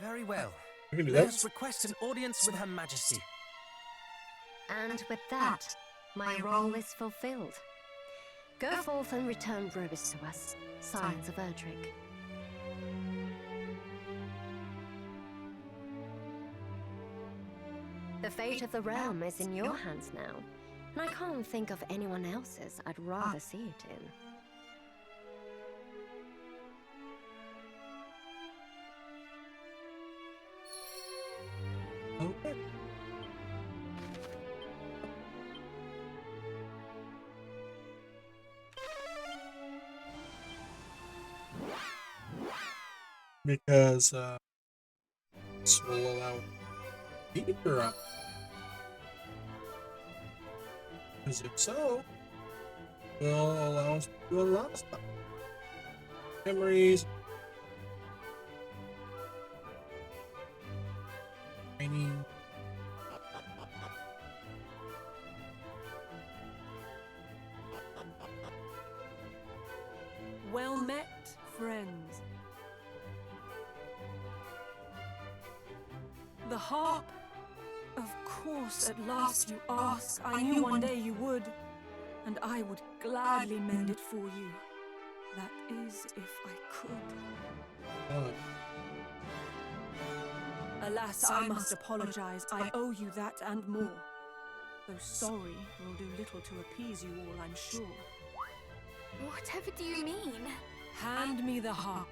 Very well. We can do Let that. us request an audience with Her Majesty. And with that, my role is fulfilled. Go forth and return Rubis to us, Scions of Erdrick. The fate of the realm is in your hands now, and I can't think of anyone else's I'd rather see it in. Okay. Because this will allow Peter up. Because if so, it will allow us to do a lot of stuff. Memories. Training. Well met, friends. The harp. Of course, at last you ask. I knew one day you would, and I would gladly mend it for you. That is, if I could. Oh, Alas, I must apologize. I owe you that and more. Though sorry will do little to appease you all, I'm sure. Whatever do you mean? Hand me the harp.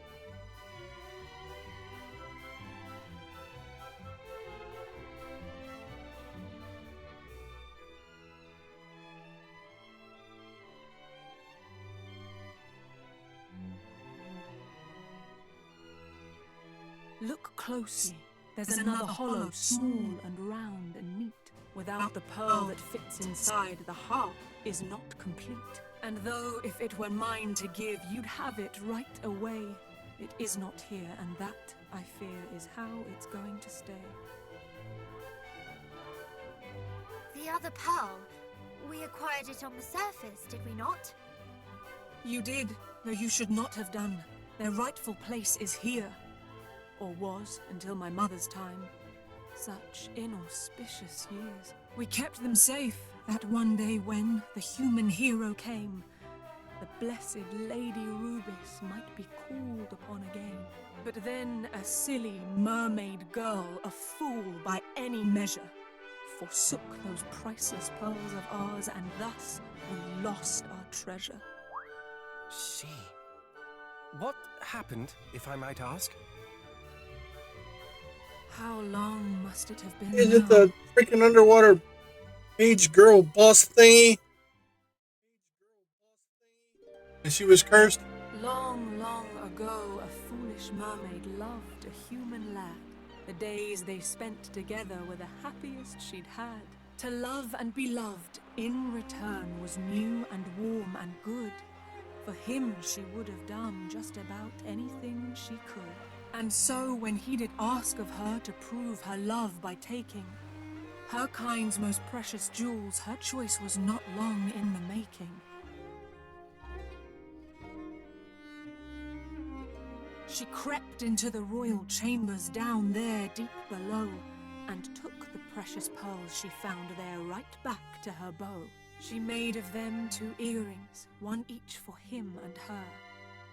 Look closely. There's another hollow, small and round and neat. Without the pearl that fits inside, the harp is not complete. And though if it were mine to give, you'd have it right away, it is not here, and that, I fear, is how it's going to stay. The other pearl. We acquired it on the surface, did we not? You did, though you should not have done. Their rightful place is here. Or was, until my mother's time. Such inauspicious years. We kept them safe, that one day when the human hero came, the blessed Lady Rubis might be called upon again. But then a silly mermaid girl, a fool by any measure, forsook those priceless pearls of ours, and thus we lost our treasure. She. What happened, if I might ask? How long must it have been is now? it the freaking underwater page girl boss thingy? And she was cursed? Long, long ago, a foolish mermaid loved a human lad. The days they spent together were the happiest she'd had. To love and be loved in return was new and warm and good. For him she would have done just about anything she could. And so when he did ask of her to prove her love by taking her kind's most precious jewels, her choice was not long in the making. She crept into the royal chambers down there deep below, and took the precious pearls she found there right back to her bow. She made of them 2 earrings, one each for him and her,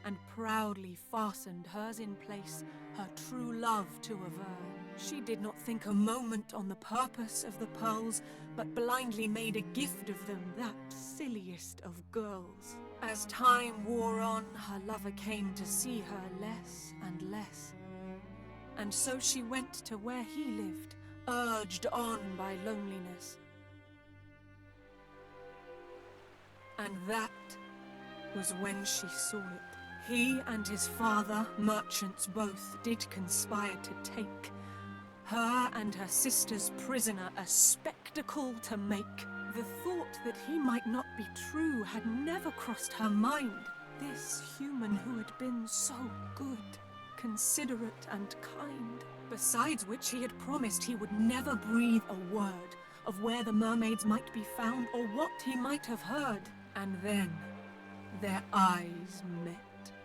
and proudly fastened hers in place, her true love to aver. She did not think a moment on the purpose of the pearls, but blindly made a gift of them, that silliest of girls. As time wore on, her lover came to see her less and less. And so she went to where he lived, urged on by loneliness. And that was when she saw it. He and his father, merchants both, did conspire to take her and her sister's prisoner, a spectacle to make. The thought that he might not be true had never crossed her mind. This human who had been so good, considerate and kind. Besides which he had promised he would never breathe a word of where the mermaids might be found or what he might have heard. And then their eyes met.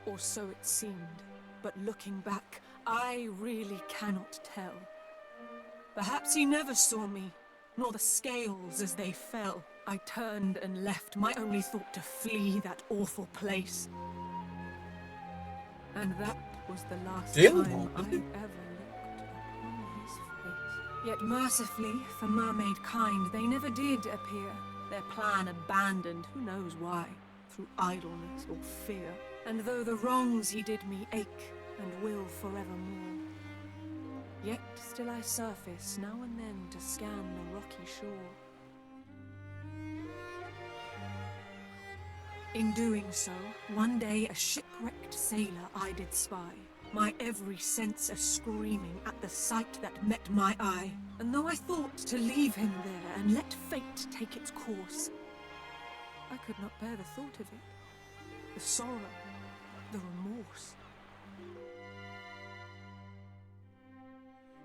Or so it seemed, but looking back, I really cannot tell. Perhaps he never saw me, nor the scales as they fell. I turned and left, my only thought to flee that awful place. And that was the last Galen time I opened it? ever looked upon his face. Yet mercifully, for mermaid kind, they never did appear. Their plan abandoned, who knows why, through idleness or fear. And though the wrongs he did me ache and will forevermore, yet still I surface now and then to scan the rocky shore. In doing so, one day a shipwrecked sailor I did spy, my every sense a-screaming at the sight that met my eye. And though I thought to leave him there and let fate take its course, I could not bear the thought of it, the sorrow, the remorse.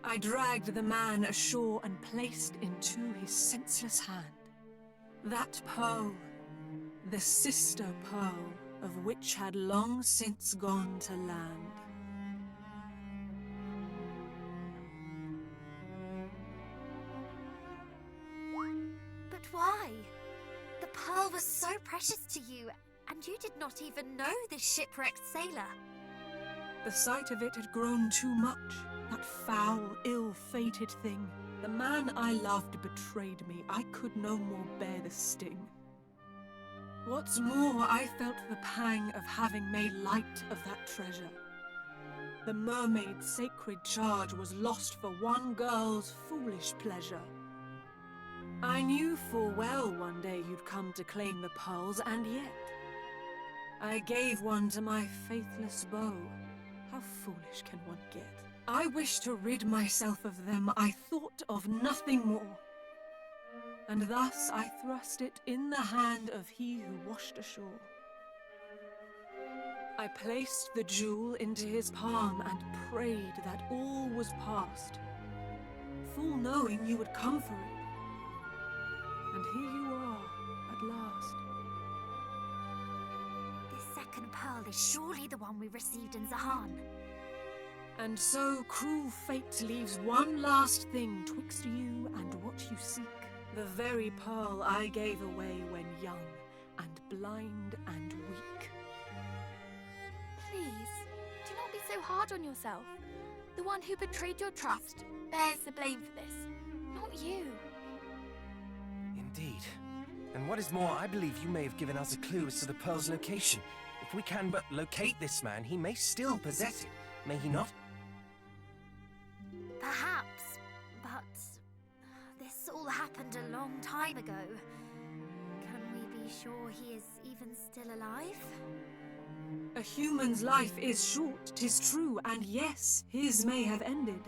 I dragged the man ashore and placed into his senseless hand that pearl, the sister pearl of which had long since gone to land. But why? The pearl was so precious to you, and you did not even know this shipwrecked sailor. The sight of it had grown too much, that foul, ill-fated thing. The man I loved betrayed me. I could no more bear the sting. What's more, I felt the pang of having made light of that treasure. The mermaid's sacred charge was lost for one girl's foolish pleasure. I knew full well one day you'd come to claim the pearls, and yet I gave one to my faithless beau. How foolish can one get? I wished to rid myself of them, I thought of nothing more. And thus I thrust it in the hand of he who washed ashore. I placed the jewel into his palm and prayed that all was past, full knowing you would come for it. And here you are, at last. This second pearl is surely the one we received in Zahan. And so cruel fate leaves one last thing twixt you and what you seek. The very pearl I gave away when young, and blind and weak. Please, do not be so hard on yourself. The one who betrayed your trust bears the blame for this, not you. Indeed. And what is more, I believe you may have given us a clue as to the pearl's location. If we can but locate this man, he may still possess it, may he not? Perhaps, but this all happened a long time ago. Can we be sure he is even still alive? A human's life is short, 'tis true, and yes, his may have ended.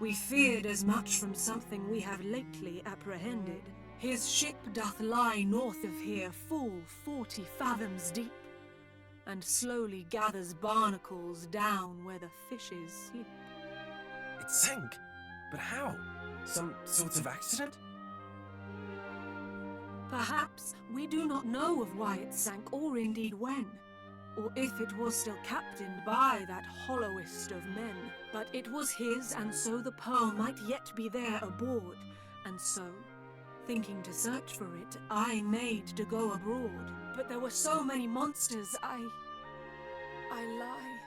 We feared as much from something we have lately apprehended. His ship doth lie north of here, full 40 fathoms deep, and slowly gathers barnacles down where the fishes sleep. It sank? But how? Some sort of accident? Perhaps we do not know of why it sank, or indeed when, or if it was still captained by that hollowest of men. But it was his, and so the pearl might yet be there aboard. And so, thinking to search for it, I made to go abroad. But there were so many monsters, I lie.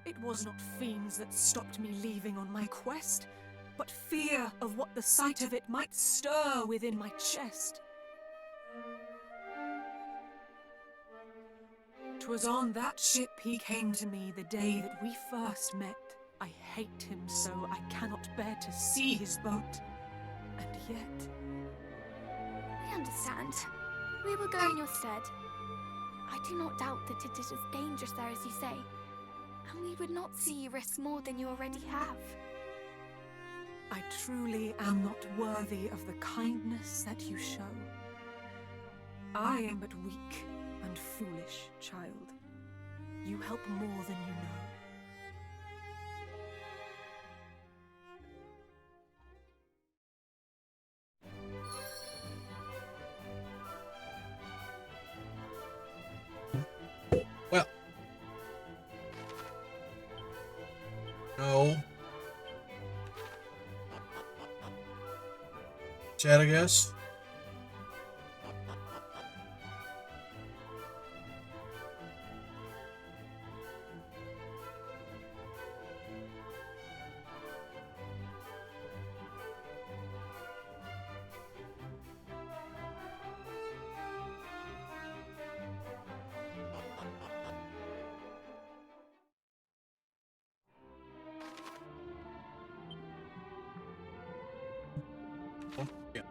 It was not fiends that stopped me leaving on my quest, but fear of what the sight of it might stir within my chest. 'Twas on that ship he came to me the day that we first met. I hate him so, I cannot bear to see his boat. And yet... I understand. We will go in your stead. I do not doubt that it is as dangerous there as you say, and we would not see you risk more than you already have. I truly am not worthy of the kindness that you show. I am but weak and foolish, child. You help more than you know. Well, No. Chat, I guess. Oh, yeah.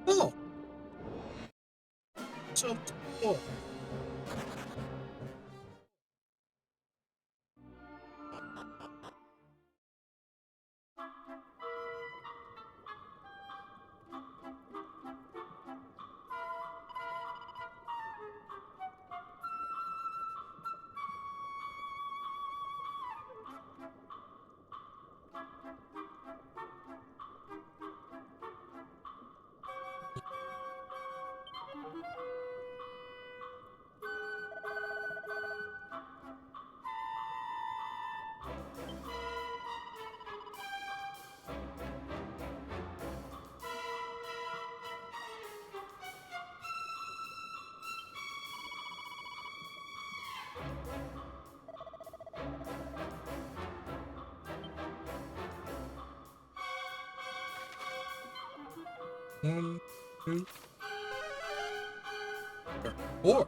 Oh. So cool. One, two, three, four.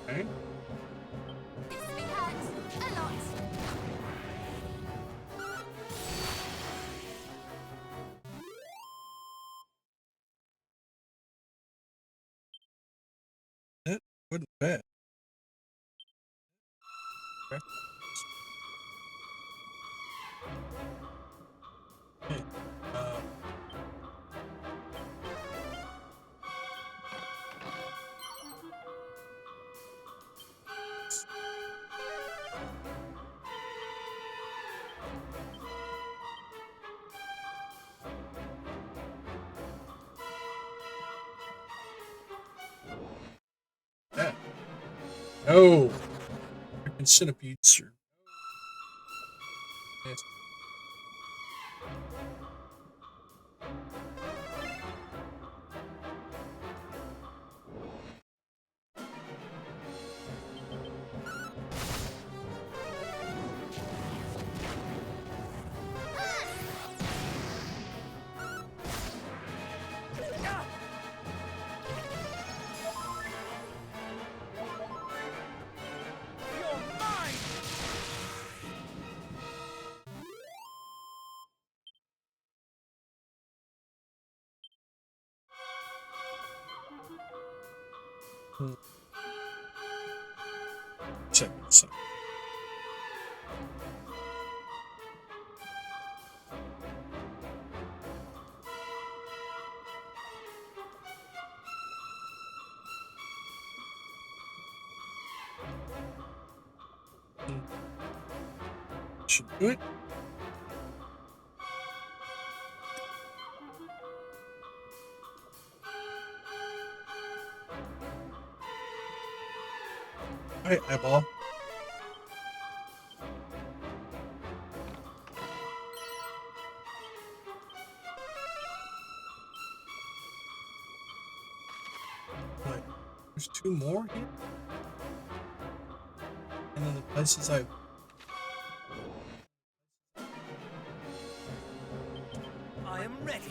Okay. This may hurt a lot. That wouldn't bad. Okay. Okay. That. No. Freaking centipedes are nasty. Hmm. Check this out. Should do it. Alright, eyeball. Right. There's two more here. And then the places I I am ready.